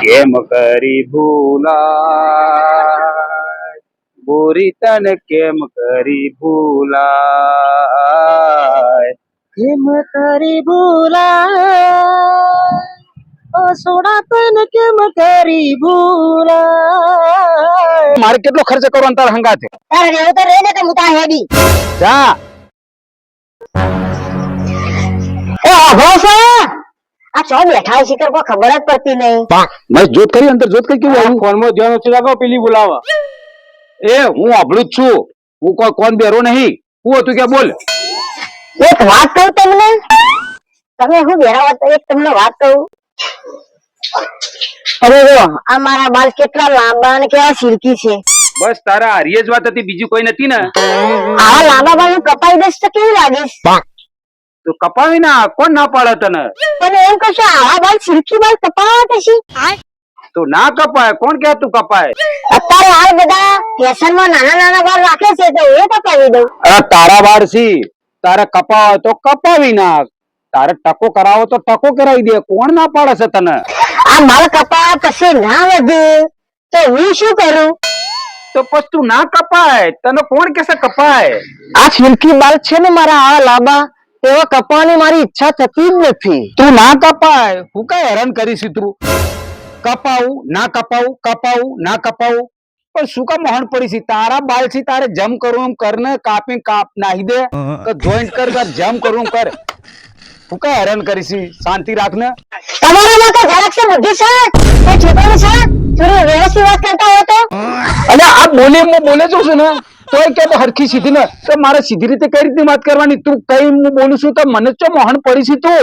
કેમ કરી ભૂલાય ગોરી તને કેમ કરી ભૂલાય કેમ કરી ભૂલાય ઓ સોડા તને કેમ કરી ભૂલાય મારે કેટલો ખર્ચ કરવાનો તાર હંગાથે તારે રહેવું તો રહે ને કે મુતા હેડી જા એ ભોસા આ ચો બેઠા છે કે કોઈ ખબર જ પડતી નહીં મેં જોત કરી અંદર જોત કરી કેવું આવ્યું ફોન માં ધ્યાન ઓછું રાખો પેલી બોલાવા એ હું અભળું જ છું હું કોઈ કોણ બેરો નહીં હું હતું કે બોલ એક વાત કહું તમને તમે હું બેરા વાત એક તમને વાત કહું અરે જો આ મારા બાલ કેટલા લાંબા અને કેવા સિલ્કી છે બસ તારા હારી જ વાત હતી બીજી કોઈ નથી ને આવા લાંબા બાલ કપાઈ દઈશ તો કેવું લાગીશ તો કપાવી ના કોણ ના પાડે તને પણ એમ કશો આવા બાલ સિલ્કી બાલ કપાવા પછી તો ના કપાય કોણ કે તું કપાય અત્યારે હાલ બધા ફેશન માં નાના નાના બાલ રાખે છે તો એ કપાવી દઉં અરે તારા બાર સી તારે કપાવો તો કપાવી નાખ તારે ટકો કરાવો તો ટકો કરાવી દે કોણ ના પાડે છે તને આ બાલ કપાવા પછી ના વધે તો હું શું કરું તો પછી તું ના કપાય તને કોણ કેસે કપાય આ સિલ્કી બાલ છે ને મારા આવા લાંબા એવા કપાવાની મારી ઈચ્છા થતી જ નથી તું ના કપાય હું કઈ હેરાન કરીશ તું કપાવું ના કપાવું કપાવું ના કપાવું પણ શું કામ મોહન પડી છે તારા બાલ થી તારે જમ કરવું એમ કર ને કાપી કાપ નાહી દે કે જોઈન્ટ કર જમ કરવું કર હું કઈ હેરાન કરીશ શાંતિ રાખ ને તમારામાં તો જરાક છે બુદ્ધિ છે એ છોકરો છે થોડી વ્યવસ્થિત વાત કરતા હો તો અને આ બોલે હું બોલે છું ને તોય કે હરખી સીધી ને તો મારે સીધી રીતે કઈ રીતે વાત કરવાની તું કઈ હું બોલું છું તો મને ચો મોહન પડી છે તું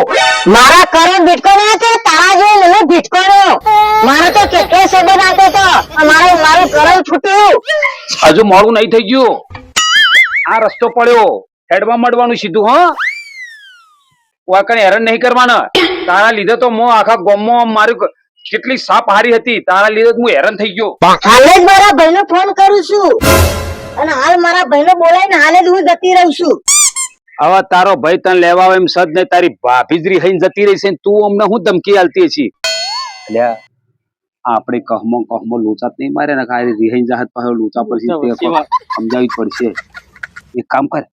મારા કરે ભીટકો ના છે તારા જેવો મને ભીટકો મારે તો કેટલો શબ્દ નાખો તો મારું કરમ છૂટ્યું હજુ મોડું નહીં થઈ ગયું આ રસ્તો પડ્યો હેડમાં મળવાનું સીધું હા વાકને હેરાન નહીં કરવાના તારા લીધે તો મો આખા ગામમાં મારી કેટલી સાપ હારી હતી તારા લીધે હું હેરાન થઈ ગયો હાલ જ મારા ભાઈને ફોન કરું છું અને હાલ મારા ભાઈને બોલાવીને હાલ જ હું જતી રહું છું હવે તારો ભાઈ તને લેવા આવે એમ સદ ને તારી ભાભીજરી હઈને જતી રહી છે તું અમને હું ધમકી આલતી છી એટલે આપણે કહમો લોચા નહીં મારે ને ખાલી રિહાઈ જાહત પાછો લોચા પડશે સમજાવી પડશે એક કામ કર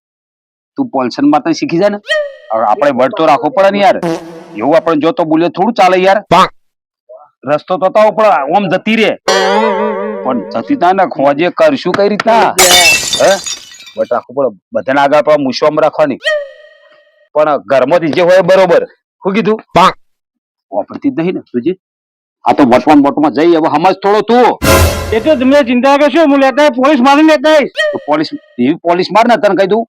તું પોલ્સન માં તો શીખી જા ને આપણે વડ તો રાખવો પડે ને યાર એવું આપણે જો તો બોલે થોડું ચાલે યાર રસ્તો તો પણ ઓમ જતી રે પણ જતી તા ને ખોજે કરશું કઈ રીતના હે વટ રાખવું પડે બધાને આગળ પણ મૂછવામાં રાખવાની પણ ઘરમાંથી જે હોય બરોબર શું કીધું વાપરતી જ નહીં ને તુજી આ તો વટમાં જઈ હવે સમજ થોડો તું એ તો તમે ચિંતા કરશો હું લેતા પોલીસ મારી લેતા પોલીસ એવી પોલીસ માર ને તને કહી દઉં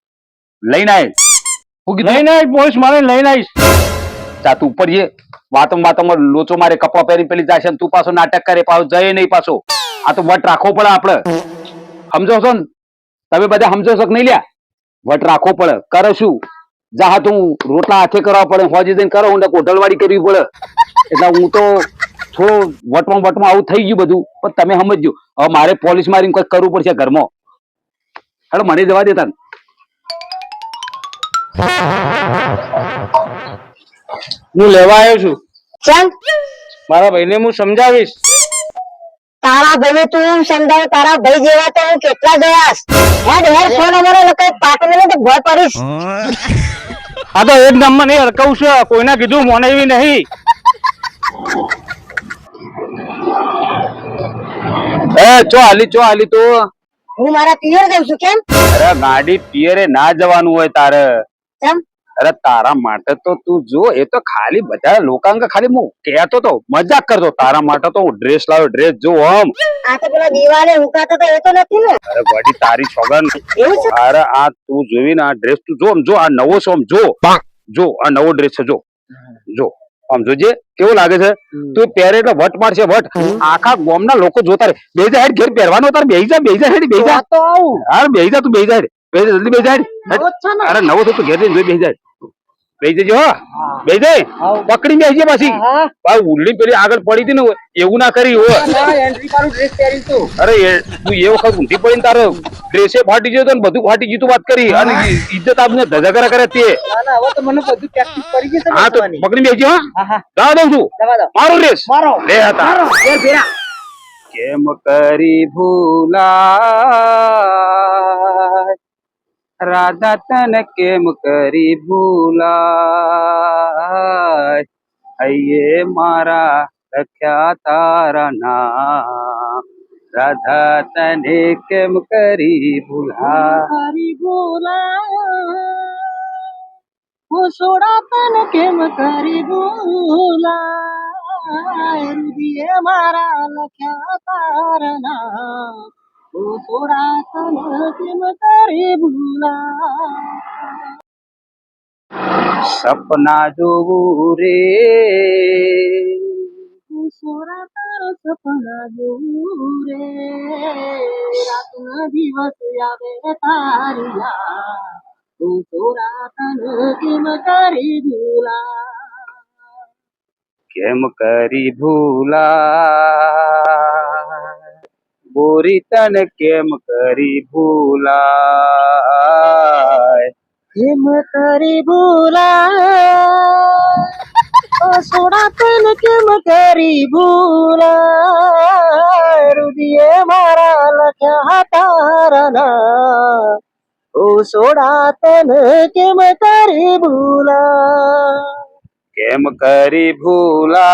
લઈને આય શું કીધું લઈને પોલીસ મારે લઈને આવીશ જા તું ઉપર જે વાતોમાં લોચો મારે કપડા પહેરી પેલી જાય છે તું પાછો નાટક કરે પાછો જય નહીં પાછો આ તો વટ રાખવો પડે આપડે સમજો છો ને તમે બધા સમજો છો કે નહીં લ્યા વટ રાખવો પડે કરે શું જા તું રોટલા હાથે કરવા પડે હોજી જઈને કરો ઊંડા કોટલવાડી કરવી પડે એટલે હું તો થોડો વટમાં આવું થઈ ગયું બધું પણ તમે સમજજો હવે મારે પોલીસ મારીને કોઈ કરવું પડશે ઘરમાં હેડો મને જવા દેતા ને હું લેવા આવ્યો છું ચલ મારા ભાઈને હું સમજાવીશ તારા ભાઈને તું એમ સમજાવે તારા ભાઈ જેવા તો હું કેટલા જોયાસ હેડ ફોન અમારો લોકો પાટને તો ભય પડીશ આ તો એક નંબર નહીં અરકાવું છે કોઈના કીધું મોને એવી નહીં ચો હાલી તો હું મારા પિયર જઉં છું કેમ અરે ગાડી પિયરે ના જવાનું હોય તારે કેમ અરે તારા માટે તો તું જો એ તો ખાલી બધા લોકાંગ ખાલી હું કહેતો તો મજાક કરતો તારા માટે તો હું ડ્રેસ લાવ્યો ડ્રેસ જો આમ આ તો પેલા દિવાલે હુકાતો તો એ તો નથી ને અરે ગાડી તારી છોગન એવું છે અરે આ તું જોવી ને આ ડ્રેસ તું જો આમ જો આ નવો છો આમ જો આ નવો ડ્રેસ છે જો આમ જોજે કેવું લાગે છે તું પહેરે એટલે વટ મારશે વટ આખા ગામના લોકો જોતા રહે બેજા હેડ ઘેર પહેરવાનો તાર બેજા હેડ બેજા તો આવું હા બેજા તું બેજા હેડ જલ્દી બેજા હેડ અરે નવો તો તું ઘેર જઈને જોઈ બેજા બેસી જજો હો બેસી જાય પકડી બેસી પાછી ભાઈ ઉલ્લી પેલી આગળ પડી હતી ને એવું ના કરી હો એન્ટ્રી વાળું ડ્રેસ પહેરી તું અરે તું એ વખત ઊંધી પડીને તારો ડ્રેસે ફાટી ગયો તો ને બધું ફાટી ગયું તું વાત કરી અને ઇજ્જત આપને ધજાગરા કરે તે હવે તો મને બધું પ્રેક્ટિસ કરી ગઈ છે હા તો પકડી બેસી હા જવા દઉં છું મારો રેસ મારો લે હતા કેમ કરી ભૂલા રાધા તને કેમ કરી ભૂલાય અયે મારા લખ્યા તારા નામ રાધા તને કેમ કરી ભૂલા કરી ભૂલા હું સોડા તન કેમ કરી ભૂલા રુદિયે મારા લખ્યા તારના હું સોડા તન કેમ કરી ભૂલા સપના જોવું રે હું સોડા તાર સપના જોઉં રે રાતના દિવસ આવે તારી યાદ હું સોડા તન કેમ કરી ભૂલા કેમ કરી ભૂલા બોરી તને કેમ કરી ભૂલા કેમ કરી ભૂલા સોડા તન કેમ કરી ભૂલા રુદિયે મારા લખ્યા તારા નામ ઓ સોડા તન કેમ કરી ભૂલા કેમ કરી ભૂલા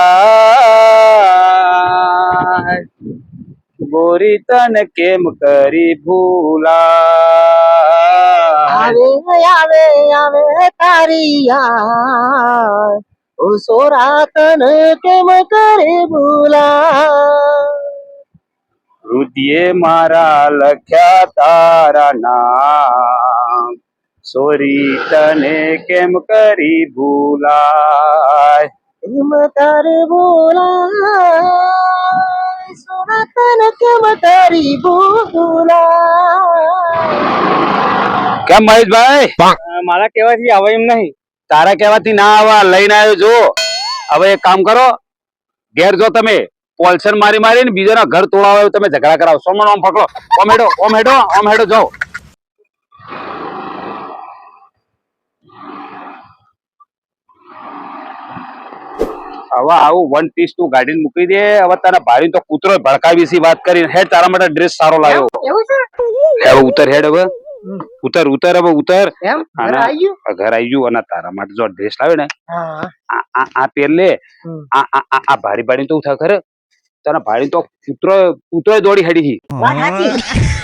બોરી તને કેમ કરી ભૂલા આવે આવે આવે તારી યાદ ઓ સોડા તન કેમ કરી ભૂલા રુદિયે મારા લખ્યા તારા નામ સોરી તને કેમ કરી ભૂલાય કેમ કરી ભૂલા સોડા તન કેમ કરી ભૂલા કેમ મહેશભાઈ મારા કહેવાથી આવે એમ નહીં તારા કહેવાથી ના આવા લઈને આવ્યો જો હવે એક કામ કરો ઘેર જો તમે પોલસન મારી મારીને બીજાના ઘર તોડાવો તમે ઝઘડા કરાવો સોમણ આમ પકડો ઓમ હેડો જાઓ હવે આવું વન પીસ તું ગાડીને મૂકી દે હવે તારા ભારી તો કૂતરો ભડકાવી સી વાત કરીને હેડ તારા માટે ડ્રેસ સારો લાવ્યો એવું છે હવે ઉતર હેડ હવે ઉતર હવે ઉતર એમ ઘરે આવી ગયું ઘર આવી ગયું અને તારા માટે જો ડ્રેસ લાવ્યો ને હા આ પહેર લે આ ભારી ભાડી તો ઉઠા ખરે તારા ભાડી તો કૂતરો દોડી હેડી વાત સાચી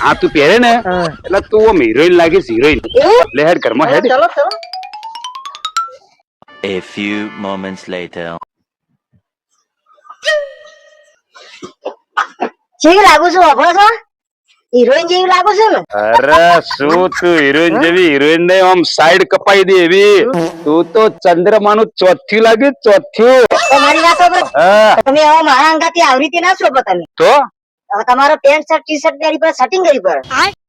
આ તું પહેરે ને એટલે તું આમ હિરોઈન લાગીશ હિરોઈન લે હેડ ઘરમાં હેડ ચલો ચલો A few moments later. કેવી લાગુ છું વાપરો છો હિરોઈન જેવી લાગુ છે ને અરે શું તું હિરોઈન જેવી હિરોઈન ને આમ સાઈડ કપાઈ દે એવી તું તો ચંદ્રમાનું ચોથ્યું લાગે ચોથ્યું તમારી વાત સાંભળો. હા તમે હવે મારા અંગાથી આવી રીતે ના શોભો તમે તો હવે તમારો પેન્ટ શર્ટ ટી શર્ટ પહેરી પર સેટિંગ કરી પર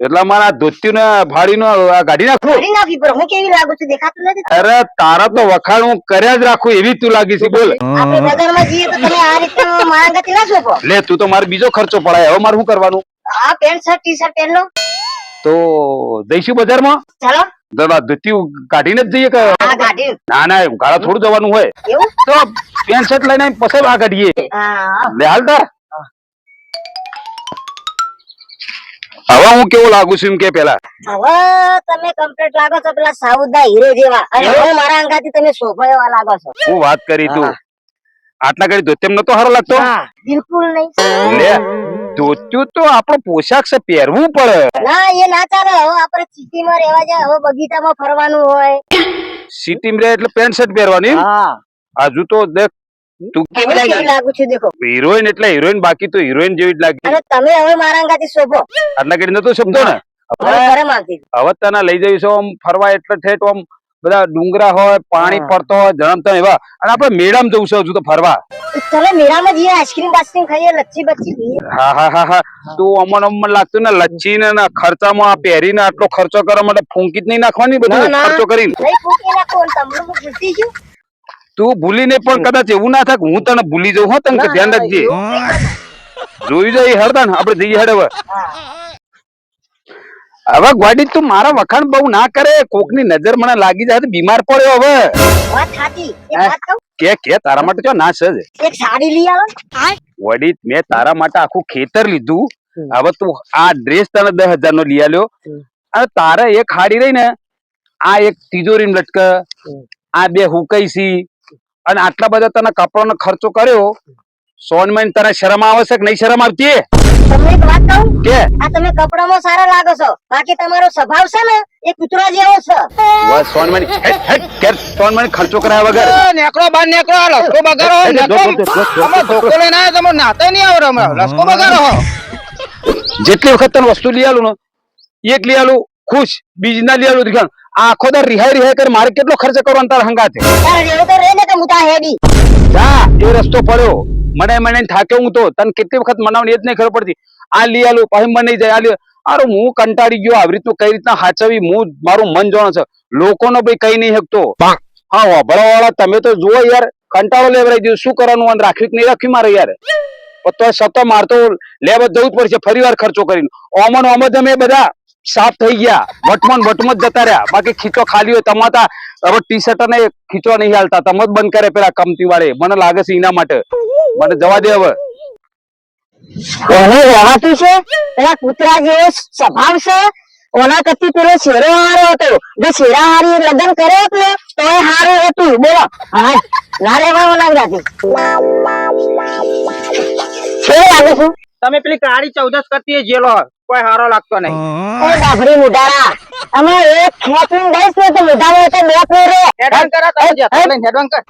એટલા મારા ધોત્યું ને ભાડી નું કાઢી નાખું કરી નાખી પર હું કેવી લાગુ છું દેખાતું નથી અરે તારા તો વખાણ હું કર્યા જ રાખું એવી તું લાગી છે બોલ આપણે બજારમાં જઈએ તો તમે આ રીતે મારા અંગાથી ના શોભો લે તું તો મારે બીજો ખર્ચો પડાય હવે મારે શું કરવાનું આ પેન્ટ શર્ટ ટી શર્ટ પહેર લો તો જઈશું બજારમાં ચાલો ધોત્યું કાઢીને જ જઈએ કે આ ગાડી ના ગાળા થોડું જવાનું હોય એવું તો પેન્ટ શર્ટ લઈને પછી આ કાઢીએ હા લે હાલ તાર હવે હું કેવું લાગુ છું એમ કે પેલા હવે તમે કમ્પ્લીટ લાગો છો પેલા સાઉથ ના હીરો જેવા અને હવે મારા અંગાથી તમે શોભો એવા લાગો છો હું વાત કરી તું આટલા કરી ધોત્યમ નતો સારો લાગતો હા બિલકુલ નહીં લે ધોત્યું તો આપણો પોશાક છે પહેરવું પડે ના એ ના ચાલે હવે આપણે સિટીમાં રહેવા જાય હવે બગીચામાં ફરવાનું હોય સિટીમાં રહે એટલે પેન્ટ શર્ટ પહેરવાની હા હજુ તો દેખ તું કેવી લાગુ છું દેખો હિરોઈન એટલે હિરોઈન બાકી તો હિરોઈન જેવી જ લાગી અને તમે હવે મારા અંગાથી શોભો આટલા કરી નતો શબ્દો ને હવે ઘરે માંગતી હવે તને લઈ જઈશું આમ ફરવા એટલે ઠેઠ આમ બધા ડુંગરા હોય પાણી પડતો હોય જળમતા એવા અને આપણે મેળામાં જવું છે હજુ તો ફરવા. ચલો મેળામાં જઈએ આઈસ્ક્રીમ બાઈસ્ક્રીમ ખાઈએ લચ્છી બચ્છી પીએ. હા તું અમન લાગતું ને લચ્છી ને ખર્ચામાં આ પહેરીને આટલો ખર્ચો કરવા માટે ફૂંકી જ નહીં નાખવાની બધું ખર્ચો કરીને. નહીં ફૂંકી નાખો અને તમને હું ભૂલતી છું. તું ભૂલીને પણ કદાચ એવું ના થાય હું તને ભૂલી જાઉં હો તને ધ્યાન રાખજે. જોઈ જાય હરદા ને આપણે જઈએ હેડ હવે. હવે ગોડી તું મારા વખાણ બહુ ના કરે કોકની નજર મને લાગી જાય તો બીમાર પડ્યો હવે. વાત સાચી. એક વાત કહું? કે તારા માટે જો ના છે જ. એક સાડી લઈ આવો ને. વડી મેં તારા માટે આખું ખેતર લીધું. હવે તું આ ડ્રેસ તને 10,000 નો લઈ આલ્યો અને તારે એક હાડી રહી ને આ એક તિજોરી લટક આ 2 હુકઈસી અને આટલા બધા તને કપડાનો ખર્ચો કર્યો. સોનમાન તને શરમ આવે છે કે નહીં શરમ આવતી? તમને એક વાત કહું કે આ તમે કપડામાં સારા લાગો છો બાકી તમારો સ્વભાવ છે ને એ કૂતરા જેવો છે. બસ સોનમાન સોનમાન ખર્ચો કરાયા વગર નેકળો બાર નેકળો લસકો બગાડો આમાં ધોકો લઈને આવ્યા તમે નાતે નહીં આવડે હમણાં લસકો બગાડો. જેટલી વખત તને વસ્તુ લઈ આલું ને એક લઈ આલું ખુશ બીજી ના લઈ આલું દીખાણ આખો દર રિહાઈ કરી મારે કેટલો ખર્ચ કરવાનો તારા હંગાથે. તારે જેવું તો રહે ને કે હું તા હેડી. જા એ રસ્તો પડ્યો મને થાક્યો હું તો તને કેટલી વખત મનાવવાની એ જ નહીં ખબર પડતી. આ લઈ આલું પછી મને જાય આ અરે હું કંટાળી ગયો આવી રીતનું કઈ રીતના હાચવી હું મારું મન જોણે છે લોકોનો ભાઈ કઈ નહીં શકતો. હા વાભળવા વાળા તમે તો જુઓ યાર કંટાળો લેવરાઈ ગયો શું કરવાનું અને રાખ્યું કે નહીં રાખ્યું મારે યાર. તો સતો મારતો લેવા જવું જ પડશે ફરી વાર ખર્ચો કરીને. ઓમન ઓમ જ અમે બધા સાફ થઈ ગયા વટમાં જતા રહ્યા બાકી ખીચો ખાલી હોય તમાતા હવે ટી શર્ટ ને ખીચો નહીં હાલતા તમે જ બંધ કરે પેલા કંપની વાળે મને લાગે છે એના માટે મને જવા દે હવે. કોને રહેવાતું છે પેલા કૂતરા જેવો સ્વભાવ છે. ઓના કરતી પેલો શેરો હારો હતો જો શેરા હારી લગ્ન કર્યો ને તો એ હારું હતું. બોલો હા ના લેવા લાગ્યાથી કેવું લાગે છું? તમે પેલી કાળી 14 કરતી એ જેલો કોઈ હારો લાગતો નહીં. એ ડાભરી મુઢાળા અમે એક ખેંચીને દઈશ ને તો મુઢાળો તો બે ફેરે હેડવાન કરા તમે જતો લઈને હેડવાન કર.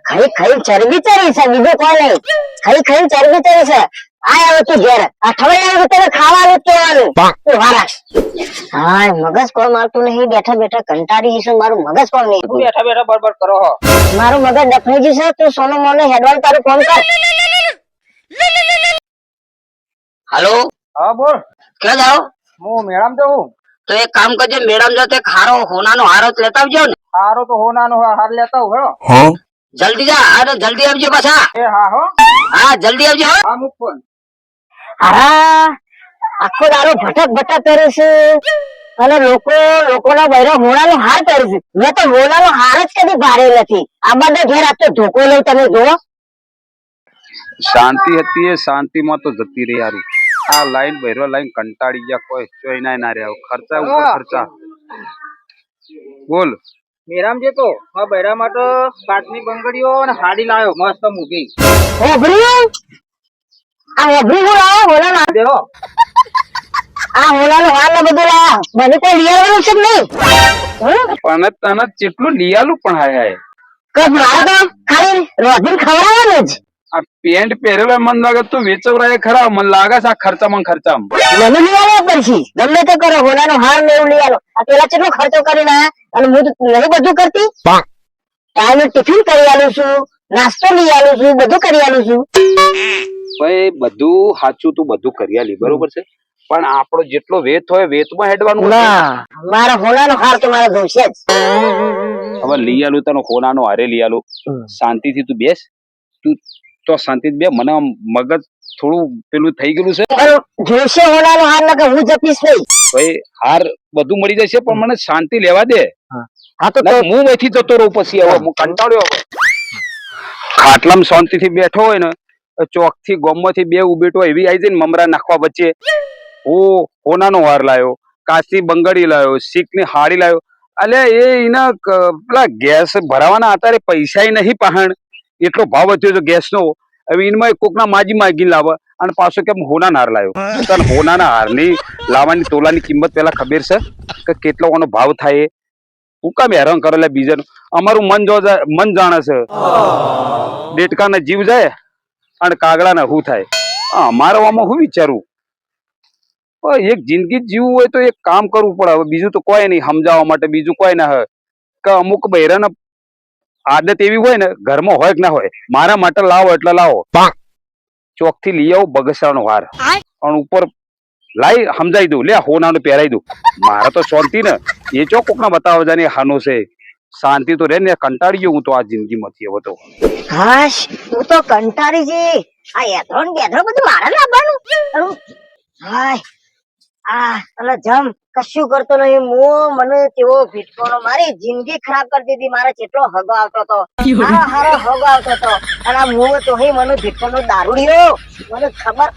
ખાઈ ચરબી ચરી છે બીજું કોઈ નહીં. ખાઈ ચરબી ચરી છે. આ હવે તું ઘેર અઠવાડિયા તને ખાવાનું જ કહેવાનું તું વારાશ. હા મગજ કોણ મારતું નહીં બેઠા બેઠા કંટાળી છે મારું મગજ કોણ નહીં. તું બેઠા બેઠા બરબર કરો હો. મારું મગજ ડફઈ જશે તું સોનો મોનો હેડવાન તારું ફોન કર. हेलो હા બોલ क्या जाओ હું મેળામાં જવું. तो एक काम करजो मैडम जो ते खारो होना नो हारो लेता आवजो ने હારો તો હોનાનો હાર લેતા હું जल्दी जा अरे जल्दी आवजो पाछा એ હા હો हाँ जल्दी आवजो હા મૂક ફોન. અરા આખો દારો ભટક કરે છે અને લોકોના બૈરા હોણાનો હાર કરે છે. મેં તો હોણાનો હાર જ કદી ભારે નથી. આ બધા ઘેર આ તો ધોકો લઈ તમે જુઓ. શાંતિ હતી એ શાંતિમાં તો જતી રહી યાર. આ લાઈન ભેરો લાઈન કંટાળી ગયા કોઈ ચોઈના ના રહ્યા ખર્ચા ઉપર ખર્ચા. બોલ મેરામ જતો હા બૈરા માટે કાચની બંગડીઓ અને હાડી લાવ્યો મસ્ત મૂકી હોભળ્યું? આ હોભળી હું લાવ્યો હોણાનો હાર. દેહો. આ હોણાનો હાર ને બધું લાવ્યા. મને કોઈ લઈ આવવાનું છે કે નહીં? પણ તને જેટલું લીયાલું પણ હાય કે મારે તો ખાલી રોજીન ખવડાવવાનું જ. આ પેન્ટ પહેરેલો મન લાગે તું વેચવરાય ખરા મને લાગે છે આ ખર્ચામાં મને લઈ આવ્યા પછી ગમે તે કરો હોનાનો હાર ને એવું લઈ આલો. આ પેલા કેટલો ખર્ચો કરીને આયા અને હું તો નહીં બધું કરતી. ટાઈમે ટિફિન કરી આલું છું નાસ્તો લઈ આલું છું બધું કરી આલું છું. ભાઈ બધું સાચું તું બધું કરી આલી બરોબર છે પણ આપણો જેટલો વેત હોય વેતમાં હેડવાનું હોય. ના મારા હોનાનો હાર તો મારે જોઈશે જ. હવે લઈ આલું તને કોનાનો હારે લઈ આલું શાંતિથી તું બેસ તું તો શાંતિ બે મને આમ મગજ થોડું પેલું થઈ ગયેલું છે. પણ જોઈશે હોનાનો હાર ને કે હું જપીશ નહીં. ભાઈ હાર બધું મળી જશે પણ મને શાંતિ લેવા દે. હા તો હું અહીંથી જતો રહું પછી હવે હું કંટાળ્યો હવે. ખાટલામાં શાંતિથી બેઠો હોય ને ચોક થી ગોમમાંથી બે ઉભેટો એવી આવી જાય ને મમરા નાખવા વચ્ચે હું હોનાનો હાર લાયો કાચની બંગડી લાયો શીખની હાડી લાયો અલ્યા એના પેલા ગેસ ભરાવાના અત્યારે પૈસા નહીં પહાણ એટલો ભાવ વધ્યો છે ગેસ નો. હવે એમાં કોકના માગી લાવે અને પાછો કેમ હોના હાર લાવ્યો. તને હોનાના હારની લાવવાની તોલાની કિંમત પેલા ખબર છે કે કેટલો એનો ભાવ થાય? હું કામ હેરાન કરે બીજાનું અમારું મન જાણે છે. ડેટકાને જીવ જાય અને કાગડાને શું થાય અમારે આમાં શું વિચારવું? એક જિંદગી જ જીવવું હોય તો એક કામ કરવું પડે. હવે બીજું તો કોઈ નહીં સમજાવવા માટે, બીજું કોઈ ના હોય કે અમુક બૈરાને આદત એવી હોય ને, ઘરમાં હોય કે ના હોય, મારા માટે લાવો એટલે લાવો, ચોક થી લઈ આવો બગસરાનો હાર અને ઉપર લાઈ સમજાઈ દઉં, લે હોનાનું પહેરાઈ દઉં. મારે તો શાંતિ ને, એ ચો કોક ના બતાવે જાને હાનો છે. શાંતિ તો રે ને, કંટાળી ગયો હું તો આ જિંદગીમાંથી. હવે તો હાશ, હું તો કંટાળી જઈ. આ એધરો ને બેધરો બધું મારે લાવવાનું. હાય, અને જમ કશું કરતો નહીં. મને તેવો ભીટકોનો મારી જિંદગી ખરાબ કરી દીધી. મારે કેટલો હગો આવતો હતો, હારો હગો આવતો હતો, અને આ મું તો મને ભીટકોનો દારૂડિયો મને ખબર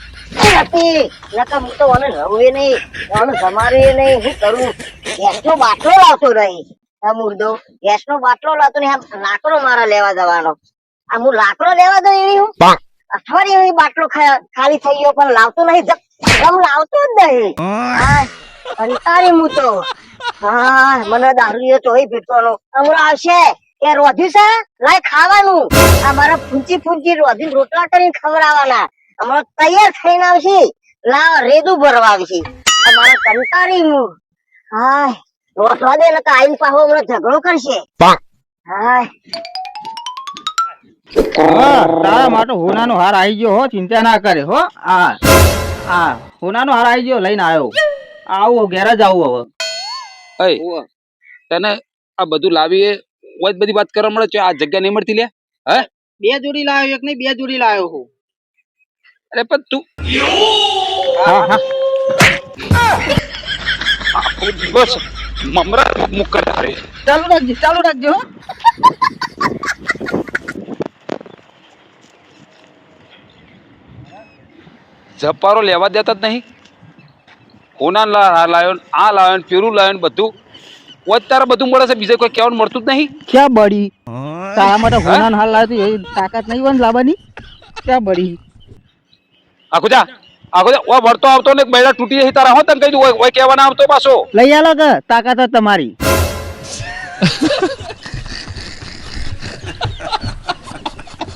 હતી. નકર હું તો મને રવે નહીં, મને જમાડે નહીં. શું કરું? ગેસનો બાટલો લાવતો નહીં. આ મુર્દો ગેસનો બાટલો લાવતો નહીં. આ લાકડો મારા લેવા જવાનો. આ હું લાકડો લેવા દઉં એવી હું અઠવાડિયે બાટલો ખાલી થઈ ગયો, પણ લાવતો નહીં. લાવતો જ નહીં. કંટાળી હું તો. મને દારૂ તો ભીટવાનો હમણાં આવશે કે રોધ્યું છે લાય ખાવાનું. આ મારા ફૂંચી ફૂંચી રોધી રોટલા કરીને ખવડાવવાના. હમણાં તૈયાર થઈને આવશે, લાવ રેદું ભરવા આવશે. મારા કંટાળી હું. હાય, રોટવા દે ને આઈને પાછો હમણાં ઝઘડો કરશે. હાય, તારા માટે હોનાનો હાર આવી ગયો હો, ચિંતા ના કરે હો. હોનાનો હાર આવી ગયો, લઈને આવ્યો. આવું ઘેર જ આવું હવે. તને આ બધું લાવી હોય બધી વાત કરવા મળે છે, આ જગ્યા નહીં મળતી લે. હે, 2 જોડી લાવ્યો, એક નહીં 2 જોડી લાવ્યો હું. અરે પણ તું બસ મમરા મુકર રે. ચાલુ રાખજો હો. જપારો લેવા દેતા જ નહીં. હોના લાયો, આ લાયો, પેલું લાયો, બધું વચ તારા બધું મળે છે, બીજે કોઈ કહેવાનું મળતું જ નહીં. ક્યાં બળી તારા માટે હોનાનો હાલ લાવ્યો એ તાકાત નહીં હોય લાવવાની. ક્યાં બળી આખો જા ઓ વળતો આવતો ને બૈરા તૂટી જઈ તારા. હો તને કહી દઉં, ઓય કહેવાના આવતો પાછો. લઈ આલો કે તાકાત જ તમારી.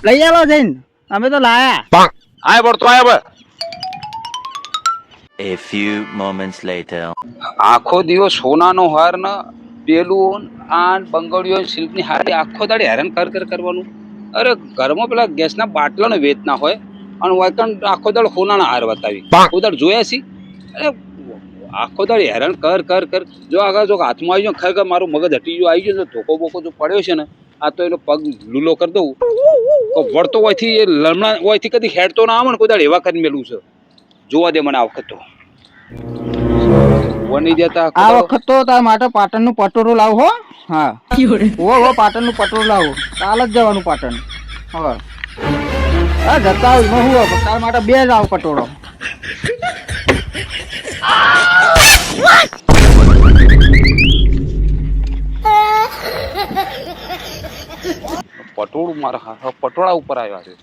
લઈ આલો જઈને, અમે તો લાયા. આય વળતો આય. હવે A few moments later. આખો દિવસ સોનાનો હાર ને પેલું આ બંગડીઓ સિલ્કની હારી આખો દાડી હેરાન કરવાનું. અરે ઘરમાં પેલા ગેસના બાટલાનો વેચ ના હોય અને વાયકણ આખો દાડ સોનાના હાર બતાવી ઉદાડ જોયા છી. અરે આખો દાડી હેરાન કર. જો આગળ જો હાથમાં આવી ગયો, ખરેખર મારું મગજ હટી ગયું, આવી ગયો. ધોકો બોકો જો પડ્યો છે ને, આ તો એનો પગ લૂલો કરી દઉં તો વળતો હોયથી એ લમણા હોયથી કદી હેડતો ના આવે ને, કોઈ દાડ એવા કરીને મેલું છે. જોવા દે મને આ વખત તો વની દેતા. આ વખત તો તારા માટે પાટણનું પટોળું લાવ હો. હા હો પાટણનું પટોળું લાવો. કાલ જ જવાનું પાટણ. હવે હા જતા આવ હું તારા માટે 2 જ આવ પટોળો. પટોળું મારા પટોળા ઉપર આવ્યા છે.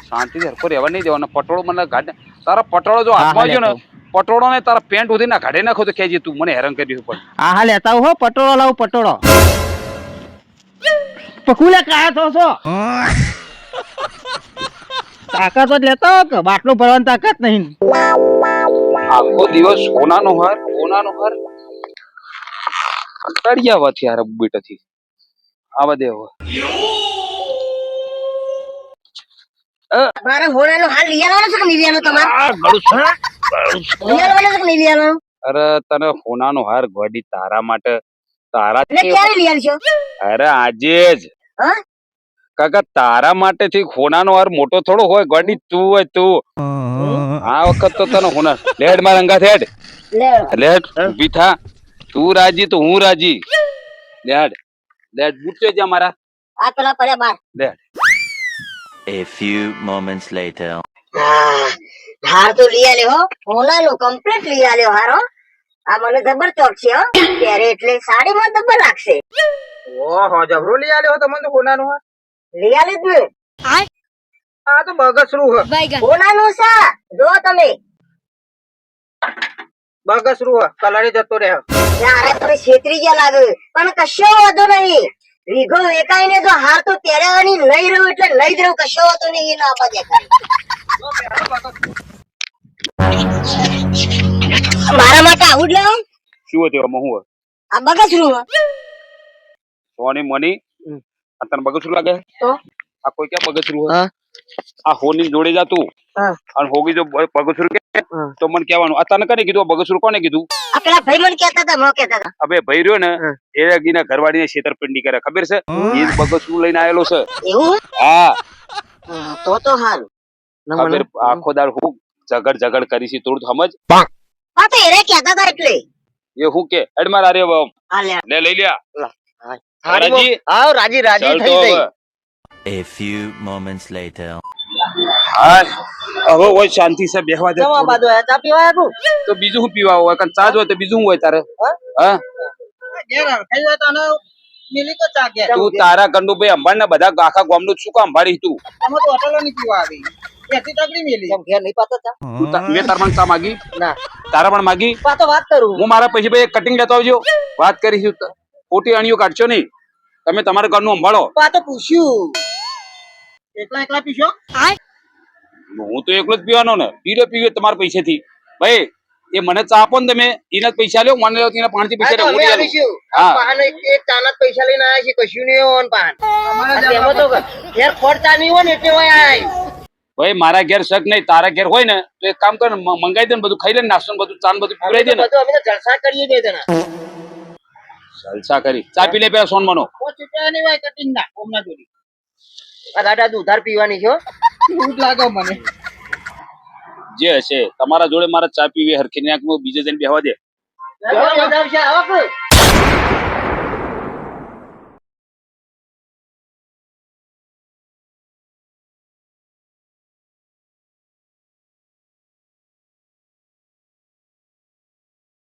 શાંતિ હરકો રહેવા નહીં દેવાના. પટોળો મને ગાડે તારા પટોળો જો હાથમાં આવ્યો ને, પટોળો ને તારા પેન્ટ સુધી ના કાઢે નાખો તો કેજે તું મને હેરાન કરી પણ. હા લેતા હો પટોળો લાવ પટોળો. પકુલે કાયા થો છો તાકાત જ લેતા હો કે બાટલો ભરવાની તાકાત નહીં. આખો દિવસ સોનાનો હાર કંટાળી આવવાથી યાર બેટાથી આવા દે. હવે મારે હોનાનો હાલ લઈ આવવાનો છે કે નહીં લઈ આવવાનો તમારે? લઈ આવવાનો છે કે નહીં લઈ આવવાનો? અરે તને સોનાનો હાર ગોડી તારા માટે તારા એટલે ક્યારે લઈ આવશો? અરે આજે જ. હા કાકા તારા માટે થી સોનાનો હાર મોટો થોડો હોય ગોડી. તું હોય તું આ વખત તો તને સોના લેડ મારા અંગા થેડ લેડ ઉભી થા. તું રાજી તો હું રાજી. લેડ બુટજો જા મારા. આ પેલા પડ્યા બાર. Lead. A few moments later. હાર તો લઈ આલ્યો હો. હોનાનો કમ્પ્લીટ લઈ આલ્યો હાર હો. આ મને જબર ચોક છે હો. ત્યારે એટલે સાડીમાં જબર લાગશે. ઓહો જબરો લઈ આલ્યો તમને તો હોનાનો હાર. લઈ આલ્યો જ ને. આ તો બગસરું હે. હોનાનું છે જો તમે. બગસરું હે કલરે જતો રહે. યાર તમે છેતરી ગયા લાગે પણ કશો વાંધો નહીં. વીઘો વેકાઈને જો હાર તો પહેરવાની લઈ રહ્યો એટલે લઈ જ રહ્યો. કશો વાંધો નહીં. એનો આમાં દેખાય મારા માટે આવું જ લાવો શું હતું એમાં હું આ બગસરું સોની મની આ તને બગસરું લાગે તો આ કોઈ ક્યાં બગસરું હોય હા. આ હોની જોડે જા તું હા. અને હોગી જો બગસરું કે હા. તો મને કહેવાનું આ તને કને કીધું આ બગસરું કોને કીધું આ પેલા ભાઈ મને કહેતા હતા મો કહેતા હતા હવે ભાઈ રહ્યો ને હા. એ ગીના ઘરવાળીને છેતરપિંડી કરે ખબર છે એ બગસરું લઈને આવેલો છે એવું હા તો હારું ખબર આખો દાડ હું ઝગડ કરી છે થોડું સમજ હા તો એને કહેતા હતા એટલે એ હું કે એડમાર આરે હા લે લે લઈ લ્યા હારી રાજી? આવ રાજી રાજી ચાલ તો થઈ હવે. ગઈ A few moments later. હા હવે હોય શાંતિ છે બેહવા દે જમા થોડું. બાદો ચા પીવા આવું તો બીજું શું પીવા હોય કારણ ચા જ હોય તો બીજું શું હોય તારે હા તું તારા કંડુ ભાઈ અંબાણ ને બધા આખા ગામનું શું કામ અંબાડી તું ઘેર નહીં પાતા ચા મેં તાર પણ ચા માગી ના તારા પણ માગી પાતો વાત કરું હું મારા પછી ભાઈ કટિંગ લેતો આવજો વાત કરીશું ખોટી અણીઓ કાઢશો નહીં તમે તમારા ઘરનું સંભાળો પાતો પૂછ્યું હું તો એકલો જ પીવાનો ને પીવે તમારા પૈસેથી ભાઈ એ મને ચા આપો ને તમે એના જ પૈસા લ્યો મને લ્યો એના પાંચ પૈસા લ્યો. હું નહીં આલું. હા એક ચાના પૈસા લઈને આવ્યા છે કશું નહીં હોન પાન તો ઘેર ખોટ ચા નહીં હોય ને એટલે હોય આવ્યું ભાઈ મારા ઘેર શક નહીં તારા ઘેર હોય ને તો એક કામ કર ને મંગાઈ દે ને બધું ખાઈ લે ને નાસ્તો ને બધું ચા ને બધું પીવડાઈ દે ને બધું અમે તો જલસા કરીએ બે જણા જલસા કરી ચા પી લે પેલા સોન મનો આ દાદા ઉધાર પીવાની છે હો. લાગે મને જે હશે તમારા જોડે મારા ચા પીવી હરખી નાખ બીજે જઈને બેહવા દે બધા આવશે, આવો કે?